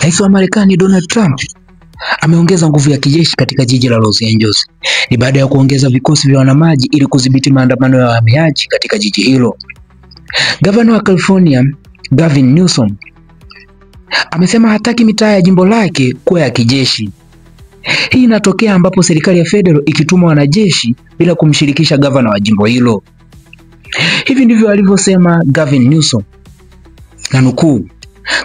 Rais wa Marekani Donald Trump ameongeza nguvu ya kijeshi katika jiji la Los Angeles. Ni baada ya kuongeza vikosi vya wanamaji ili kudhibiti maandamano ya wahamiaji katika jiji hilo. Gavana wa California Gavin Newsom amesema hataki mitaa ya jimbo lake kuwa ya kijeshi. Hii inatokea ambapo serikali ya federal ikituma wanajeshi bila kumshirikisha gavana wa jimbo hilo. Hivi ndivyo alivyosema Gavin Newsom, na nukuu,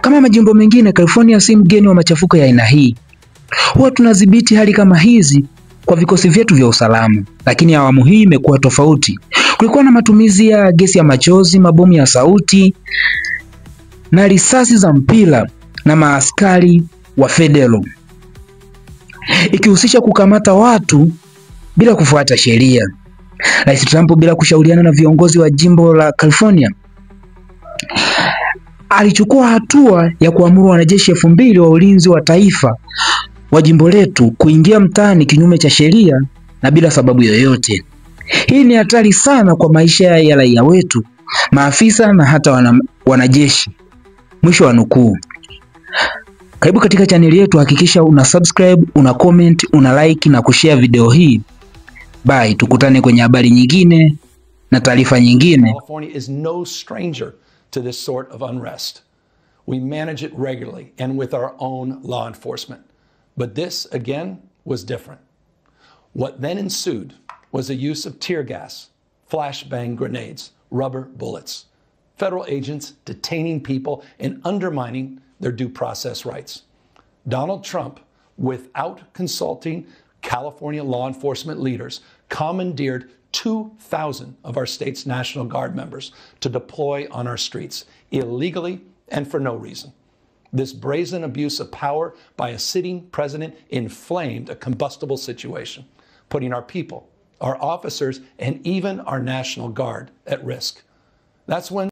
"Kama majimbo mengine, California si mgeni wa machafuko ya aina hii. Huwa tunadhibiti hali kama hizi kwa vikosi vyetu vya usalama, lakini awamu hii imekuwa tofauti. Kulikuwa na matumizi ya gesi ya machozi, mabomu ya sauti na risasi za mpira na maaskari wa federal, ikihusisha kukamata watu bila kufuata sheria." Rais Trump, bila kushauriana na viongozi wa jimbo la California, alichukua hatua ya kuamuru wanajeshi 2000 wa ulinzi wa taifa wa jimbo letu kuingia mtaani kinyume cha sheria na bila sababu yoyote. Hii ni hatari sana kwa maisha ya raia wetu, maafisa na hata wanajeshi. Mwisho wa nukuu. Karibu katika chaneli yetu, hakikisha una subscribe, una comment, una like na kushare video hii. Bye, tukutane kwenye habari nyingine na taarifa nyingine. California is no stranger to this sort of unrest. We manage it regularly and with our own law enforcement. But this, again, was different. What then ensued was the use of tear gas, flashbang grenades, rubber bullets, federal agents detaining people and undermining their due process rights. Donald Trump, without consulting California law enforcement leaders, commandeered 2,000 of our state's National Guard members to deploy on our streets illegally and for no reason. This brazen abuse of power by a sitting president inflamed a combustible situation, putting our people, our officers, and even our National Guard at risk. That's when